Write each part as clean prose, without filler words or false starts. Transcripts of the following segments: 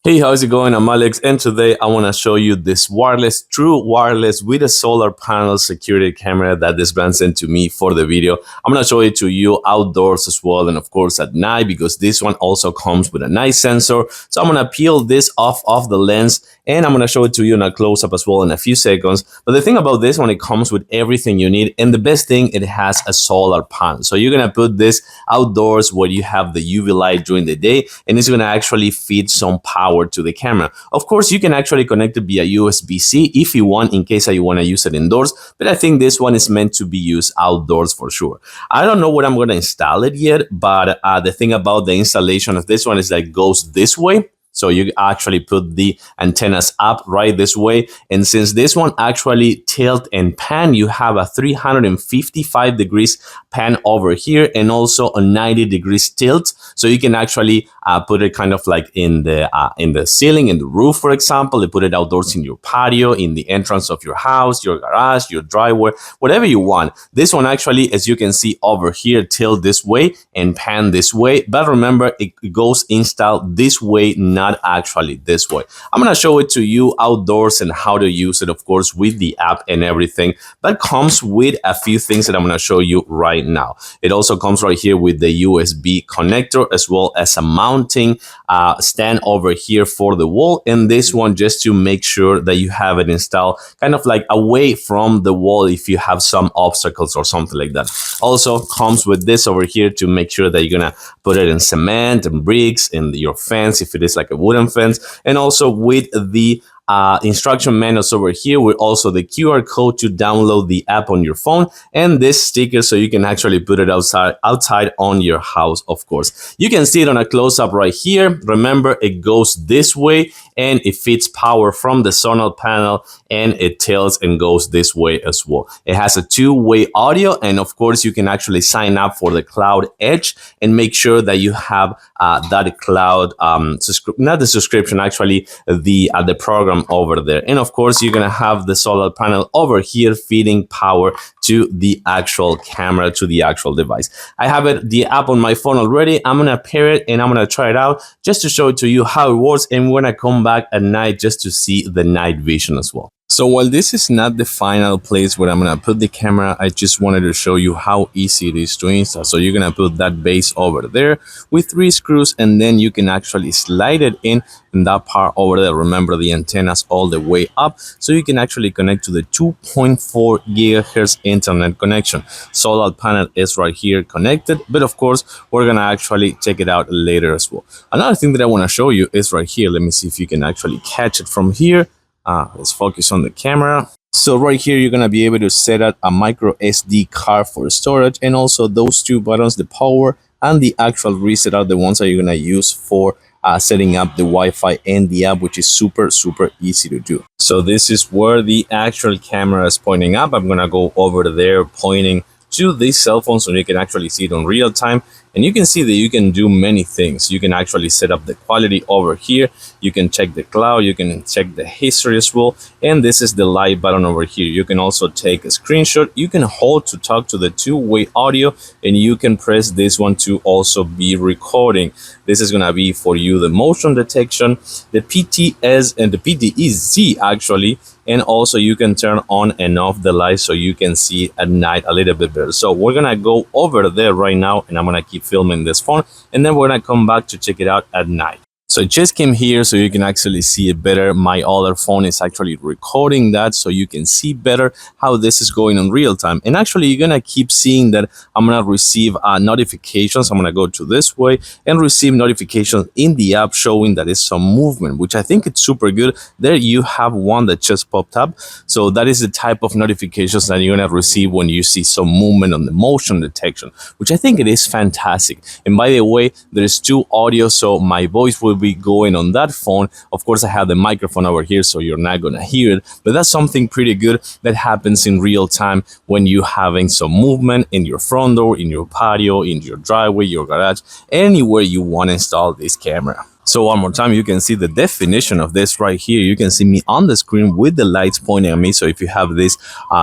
Hey, how's it going? I'm Alex, and today I want to show you this true wireless with a solar panel security camera that this brand sent to me for the video. I'm going to show it to you outdoors as well, and of course at night, because this one also comes with a night sensor. So I'm going to peel this off of the lens, and I'm going to show it to you in a close-up as well in a few seconds. But the thing about this one, it comes with everything you need, and the best thing, it has a solar panel. So you're going to put this outdoors where you have the UV light during the day, and it's going to actually feed some power to the camera. Of course, you can actually connect it via USB-C if you want, in case you want to use it indoors, but I think this one is meant to be used outdoors for sure. I don't know where I'm going to install it yet, but the thing about the installation of this one is that it goes this way. So you actually put the antennas up right this way. And since this one actually tilt and pan, you have a 355 degrees pan over here and also a 90 degrees tilt. So you can actually put it kind of like in the ceiling, in the roof, for example. You put it outdoors in your patio, in the entrance of your house, your garage, your driveway, whatever you want. This one actually, as you can see over here, tilt this way and pan this way. But remember, it goes installed this way, not actually this way. I'm going to show it to you outdoors and how to use it, of course, with the app and everything. That comes with a few things that I'm going to show you right now. It also comes right here with the USB connector, as well as a mounting stand over here for the wall, and this one just to make sure that you have it installed kind of like away from the wall if you have some obstacles or something like that. Also comes with this over here to make sure that you're gonna put it in cement and bricks in your fence if it is like a wooden fence, and also with the instruction manuals over here, with also the QR code to download the app on your phone, and this sticker so you can actually put it outside on your house. Of course, you can see it on a close-up right here. Remember, it goes this way and it feeds power from the solar panel, and it tilts and goes this way as well. It has a two-way audio, and of course you can actually sign up for the Cloud Edge and make sure that you have that cloud not the subscription, actually the program over there. And of course, you're gonna have the solar panel over here feeding power to the actual camera, to the actual device. I have the app on my phone already. I'm gonna pair it and I'm gonna try it out just to show it to you how it works, and we're gonna come back at night just to see the night vision as well. So while this is not the final place where I'm going to put the camera, I just wanted to show you how easy it is to install. So you're going to put that base over there with 3 screws, and then you can actually slide it in that part over there. Remember, the antennas all the way up, so you can actually connect to the 2.4 gigahertz internet connection. Solar panel is right here connected, but of course, we're going to actually check it out later as well. Another thing that I want to show you is right here. Let me see if you can actually catch it from here. Let's focus on the camera. So right here, you're going to be able to set up a micro SD card for storage, and also those 2 buttons, the power and the actual reset, are the ones that you're going to use for setting up the Wi-Fi and the app, which is super easy to do. So this is where the actual camera is pointing up. I'm going to go over there pointing to this cell phone so you can actually see it on real time. And you can see that you can do many things. You can actually set up the quality over here. You can check the cloud. You can check the history as well. And this is the live button over here. You can also take a screenshot. You can hold to talk to the two-way audio, and you can press this one to also be recording. This is going to be for you the motion detection, the PTS and the PTEZ actually. And also you can turn on and off the light so you can see at night a little bit better. So we're going to go over there right now, and I'm going to keep filming this phone, and then we're going to come back to check it out at night. So I just came here so you can actually see it better. My other phone is actually recording that so you can see better how this is going in real time. And actually, you're going to keep seeing that I'm going to receive notifications. I'm going to go to this way and receive notifications in the app showing that it's some movement, which I think it's super good. There you have one that just popped up. So that is the type of notifications that you're going to receive when you see some movement on the motion detection, which I think it is fantastic. And by the way, there's 2 audio, so my voice will be going on that phone. Of course, I have the microphone over here, so you're not gonna hear it, but that's something pretty good that happens in real time when you're having some movement in your front door, in your patio, in your driveway, your garage, anywhere you want to install this camera. So one more time, you can see the definition of this right here. You can see me on the screen with the lights pointing at me. So if you have this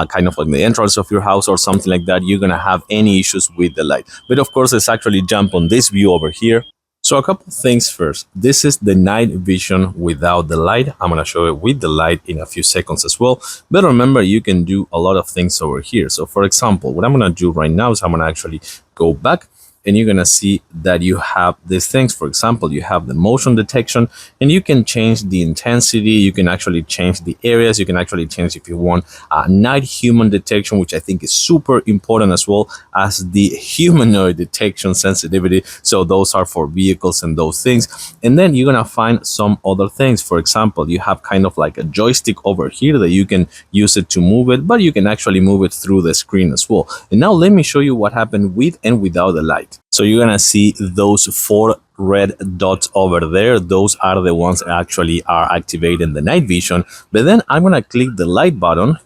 kind of like the entrance of your house or something like that, you're gonna have any issues with the light. But of course, let's actually jump on this view over here. So a couple things first. This is the night vision without the light. I'm going to show it with the light in a few seconds as well. But remember, you can do a lot of things over here. So for example, what I'm going to do right now is I'm going to actually go back, and you're going to see that you have these things. For example, you have the motion detection, and you can change the intensity. You can actually change the areas. You can actually change, if you want, night human detection, which I think is super important, as well as the humanoid detection sensitivity. So those are for vehicles and those things. And then you're going to find some other things. For example, you have kind of like a joystick over here that you can use it to move it, but you can actually move it through the screen as well. And now let me show you what happened with and without the light. So you're gonna see those 4 red dots over there. Those are the ones that actually are activating the night vision. But then I'm gonna click the light button,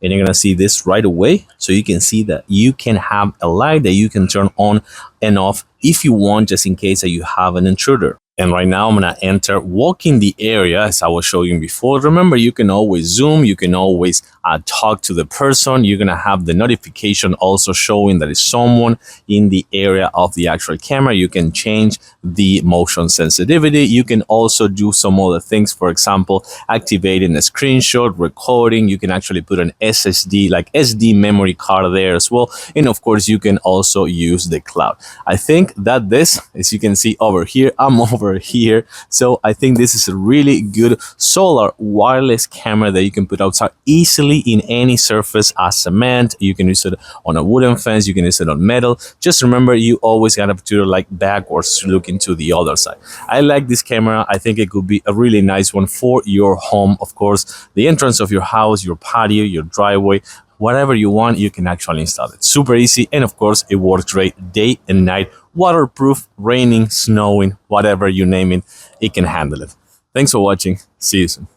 and you're gonna see this right away. So you can see that you can have a light that you can turn on and off if you want, just in case that you have an intruder. And right now I'm gonna enter walking the area as I was showing before. Remember, you can always zoom, you can always talk to the person. You're gonna have the notification also showing that is someone in the area of the actual camera. You can change the motion sensitivity. You can also do some other things. For example, activating a screenshot, recording. You can actually put an SSD, like SD memory card there as well. And of course, you can also use the cloud. I think that this, as you can see over here, I'm over here. So I think this is a really good solar wireless camera that you can put outside easily in any surface, as cement. You can use it on a wooden fence. You can use it on metal. Just remember, you always gotta put it like backwards to look into the other side. I like this camera. I think it could be a really nice one for your home. Of course, the entrance of your house, your patio, your driveway, whatever you want, you can actually install it. Super easy. And of course, it works great day and night. Waterproof, raining, snowing, whatever you name it, it can handle it. Thanks for watching. See you soon.